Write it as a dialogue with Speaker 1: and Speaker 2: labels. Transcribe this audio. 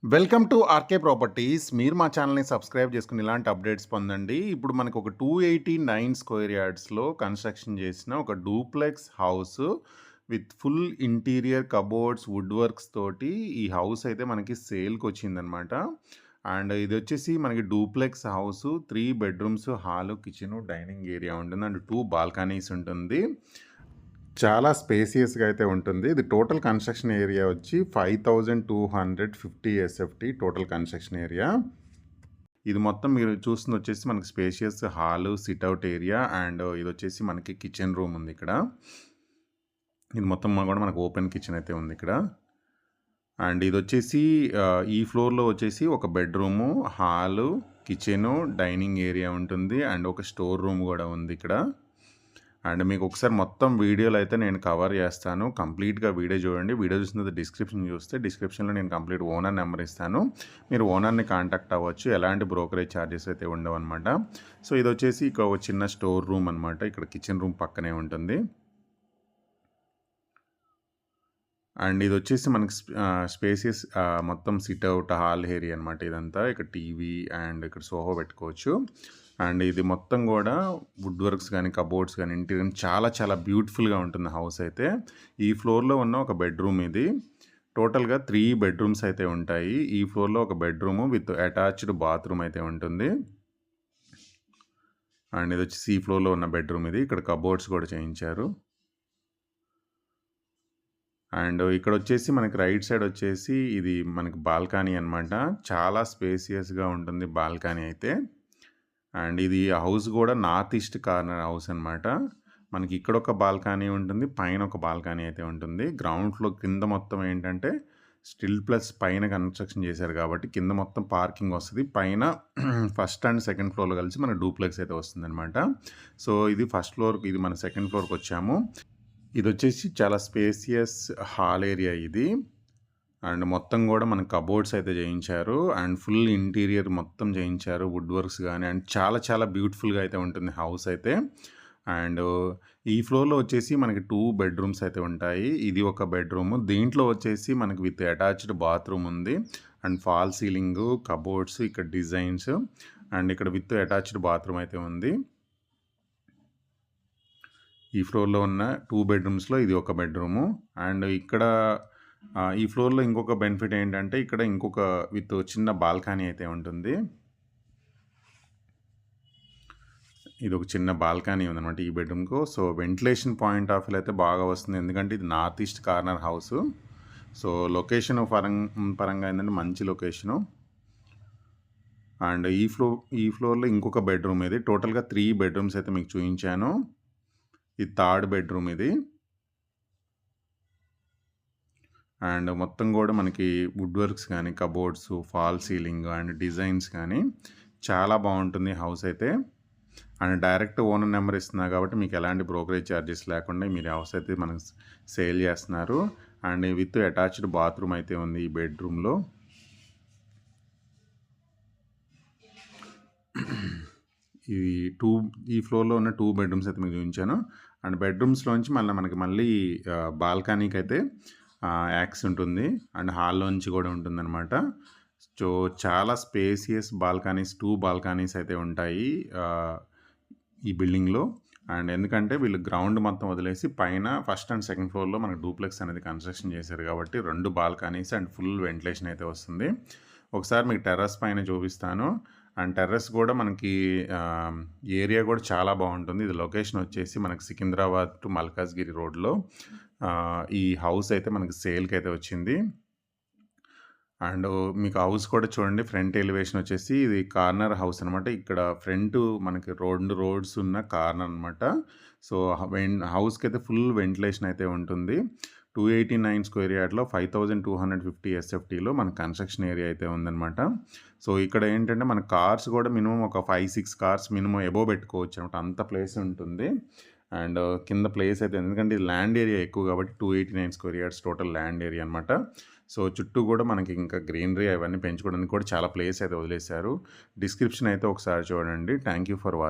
Speaker 1: Welcome to RK properties. మీరు మా ఛానల్‌ని సబ్స్క్రైబ్ చేసుకొని ఇలాంటి అప్డేట్స్ పొందండి. ఇప్పుడు మనకు ఒక 289 స్క్వేర్ యార్డ్స్‌లో కన్‌స్ట్రక్షన్ చేసిన ఒక duplex house with full interior cupboards, wood works తోటి ఈ హౌస్ అయితే మనకి సేల్‌కొచ్చిందనమాట. అండ్ ఇదొచ్చేసి మనకి duplex house 3 bedrooms, hall, kitchen, dining area ఉంటుంది. అండ్ 2 బాల్కనీస్ ఉంటుంది. చాలా స్పేసియస్‌గా అయితే ఉంటుంది. ఇది టోటల్ కన్‌స్ట్రక్షన్ ఏరియా వచ్చి 5250 ఎస్ఎఫ్‌టి టోటల్ కన్‌స్ట్రక్షన్ ఏరియా. ఇది మొత్తం మీరు చూస్తుందొచ్చేసి మనకి స్పేషియస్ హాలు, సిట్‌ఔట్ ఏరియా అండ్ ఇదొచ్చేసి మనకి కిచెన్ రూమ్ ఉంది ఇక్కడ. ఇది మొత్తం కూడా మనకు ఓపెన్ కిచెన్ అయితే ఉంది ఇక్కడ. అండ్ ఇదొచ్చేసి ఈ ఫ్లోర్‌లో వచ్చేసి ఒక bedroom, hall, kitchen, dining area ఉంటుంది. అండ్ ఒక స్టోర్ రూమ్ కూడా ఉంది ఇక్కడ. అండ్ మీకు ఒకసారి మొత్తం వీడియోలో అయితే నేను కవర్ చేస్తాను. కంప్లీట్‌గా వీడియో చూడండి. వీడియో చూసిన తర్వాత డిస్క్రిప్షన్‌లో నేను కంప్లీట్ ఓనర్ నెంబర్ ఇస్తాను. మీరు ఓనర్‌ని కాంటాక్ట్ అవ్వచ్చు. ఎలాంటి బ్రోకరేజ్ ఛార్జెస్ అయితే ఉండవన్నమాట. సో ఇదొచ్చేసి ఇక ఒక చిన్న స్టోర్ రూమ్ అనమాట. ఇక్కడ కిచెన్ రూమ్ పక్కనే ఉంటుంది. అండ్ ఇదొచ్చేసి మనకి స్పేసియస్ మొత్తం సిట్‌ఔట్ హాల్ ఏరియా అనమాట ఇదంతా. ఇక్కడ టీవీ అండ్ ఇక్కడ సోఫా పెట్టుకోవచ్చు. అండ్ ఇది మొత్తం కూడా వుడ్ వర్క్స్ కానీ, కబోర్డ్స్ కానీ, ఇంటీరియర్ చాలా చాలా బ్యూటిఫుల్‌గా ఉంటుంది హౌస్ అయితే. ఈ ఫ్లోర్‌లో ఉన్న ఒక బెడ్‌రూమ్ ఇది. టోటల్‌గా 3 బెడ్‌రూమ్స్ అయితే ఉంటాయి. ఈ ఫ్లోర్‌లో ఒక బెడ్‌రూమ్ విత్ అటాచ్డ్ బాత్రూమ్ అయితే ఉంటుంది. అండ్ ఇదొచ్చేసి ఈ ఫ్లోర్‌లో ఉన్న బెడ్‌రూమ్ ఇది. ఇక్కడ కబోర్డ్స్ కూడా చేయించారు. అండ్ ఇక్కడొచ్చేసి మనకి రైట్ సైడ్ వచ్చేసి ఇది మనకి బాల్కనీ అనమాట. చాలా స్పేసియస్‌గా ఉంటుంది బాల్కనీ అయితే. అండ్ ఇది హౌస్ కూడా నార్త్ ఈస్ట్ కార్నర్ హౌస్ అనమాట. మనకి ఇక్కడొక బాల్కనీ ఉంటుంది. పైన ఒక బాల్కనీ అయితే ఉంటుంది. గ్రౌండ్ ఫ్లోర్ కింద మొత్తం ఏంటంటే స్టిల్ ప్లస్ పైన కన్‌స్ట్రక్షన్ చేశారు కాబట్టి కింద మొత్తం పార్కింగ్ వస్తది. పైన ఫస్ట్ అండ్ సెకండ్ ఫ్లోర్‌లో కలిసి మనకు డూప్లెక్స్ అయితే వస్తుందనమాట. సో ఇది ఫస్ట్ ఫ్లోర్, ఇది మన సెకండ్ ఫ్లోర్‌కొచ్చాము. ఇదొచ్చేసి చాలా స్పేసియస్ హాల్ ఏరియా ఇది. అండ్ మొత్తం కూడా మనకు కబోర్డ్స్ అయితే చేయించారు. అండ్ ఫుల్ ఇంటీరియర్ మొత్తం చేయించారు. వుడ్ వర్క్స్ గానీ అండ్ చాలా చాలా బ్యూటిఫుల్‌గా అయితే ఉంటుంది హౌస్ అయితే. అండ్ ఈ ఫ్లోర్‌లో వచ్చేసి మనకి 2 బెడ్‌రూమ్స్ అయితే ఉంటాయి. ఇది ఒక బెడ్‌రూము. దీంట్లో వచ్చేసి మనకి విత్ అటాచ్డ్ బాత్రూమ్ ఉంది. అండ్ ఫాల్ సీలింగు, కబోర్డ్స్, ఇక్కడ డిజైన్స్ అండ్ ఇక్కడ విత్ అటాచ్డ్ బాత్రూమ్ అయితే ఉంది. ఈ ఫ్లోర్‌లో ఉన్న 2 బెడ్‌రూమ్స్‌లో ఇది ఒక బెడ్‌రూము. అండ్ ఇక్కడ ఈ ఫ్లోర్‌లో ఇంకొక బెనిఫిట్ ఏంటంటే ఇక్కడ ఇంకొక విత్ చిన్న బాల్కనీ అయితే ఉంటుంది. ఇదొక చిన్న బాల్కనీ ఉందనమాట ఈ బెడ్‌రూమ్‌కు. సో వెంటిలేషన్ పాయింట్ ఆఫ్ వ్యూలో అయితే బాగా వస్తుంది. ఎందుకంటే ఇది north east corner house. So location పరంగా ఏంటంటే మంచి లొకేషను. అండ్ ఈ ఫ్లోర్‌లో ఇంకొక బెడ్‌రూమ్ ఇది. టోటల్‌గా 3 బెడ్‌రూమ్స్ అయితే మీకు చూయించాను. ఇది థర్డ్ బెడ్‌రూమ్ ఇది. అండ్ మొత్తం కూడా మనకి వుడ్ వర్క్స్ కానీ, cupboards, fall ceiling and designs కానీ చాలా బాగుంటుంది హౌస్ అయితే. అండ్ డైరెక్ట్ ఓనర్ నెంబర్ ఇస్తున్నా కాబట్టి మీకు ఎలాంటి బ్రోకరేజ్ ఛార్జెస్ లేకుండా మీరు హౌస్ అయితే మనకు సేల్ చేస్తున్నారు. అండ్ విత్ అటాచ్డ్ బాత్రూమ్ అయితే ఉంది ఈ బెడ్రూమ్లో. ఇది ఈ ఫ్లోర్‌లో ఉన్న 2 బెడ్‌రూమ్స్ అయితే మీకు చూపించాను. అండ్ బెడ్‌రూమ్స్‌లోంచి మళ్ళీ బాల్కనీకి అయితే యాక్సెస్ ఉంటుంది. అండ్ హాల్‌లోంచి కూడా ఉంటుందన్నమాట. సో చాలా స్పేసియస్ బాల్కనీస్, 2 బాల్కనీస్ అయితే ఉంటాయి ఈ బిల్డింగ్‌లో. అండ్ ఎందుకంటే వీళ్ళు గ్రౌండ్ మొత్తం వదిలేసి పైన ఫస్ట్ అండ్ సెకండ్ ఫ్లోర్‌లో మనకు డూప్లెక్స్ అనేది కన్‌స్ట్రక్షన్ చేశారు కాబట్టి 2 బాల్కనీస్ అండ్ ఫుల్ వెంటిలేషన్ అయితే వస్తుంది. ఒకసారి మీకు టెర్రస్ పైన చూపిస్తాను. అండ్ టెర్రస్ కూడా మనకి ఏరియా కూడా చాలా బాగుంటుంది. ఇది లొకేషన్ వచ్చేసి మనకి సికింద్రాబాద్ టు మల్కాజ్గిరి రోడ్‌లో ఈ హౌస్ అయితే మనకి సేల్‌కి అయితే వచ్చింది. అండ్ మీకు హౌస్ కూడా చూడండి, ఫ్రంట్ ఎలివేషన్ వచ్చేసి ఇది కార్నర్ హౌస్ అనమాట. ఇక్కడ ఫ్రంట్ మనకి 2 రోడ్స్ ఉన్న కార్నర్ అనమాట. సో హౌస్కి అయితే ఫుల్ వెంటిలేషన్ అయితే ఉంటుంది. 289 స్క్వేర్ యార్డ్లో 5250 ఎస్ఎఫ్టీలో మన కన్స్ట్రక్షన్ ఏరియా అయితే ఉందన్నమాట. సో ఇక్కడ ఏంటంటే మన కార్స్ కూడా మినిమం ఒక 5-6 కార్స్ మినిమం ఎబో పెట్టుకోవచ్చు అనమాట. అంత ప్లేస్ ఉంటుంది. అండ్ కింద ప్లేస్ అయితే ఎందుకంటే ఇది ల్యాండ్ ఏరియా ఎక్కువ కాబట్టి 289 square yards total land area అనమాట. సో చుట్టూ కూడా మనకి ఇంకా గ్రీనరీ అవన్నీ పెంచుకోవడానికి కూడా చాలా ప్లేస్ అయితే వదిలేశారు. డిస్క్రిప్షన్ అయితే ఒకసారి చూడండి. Thank you for watching.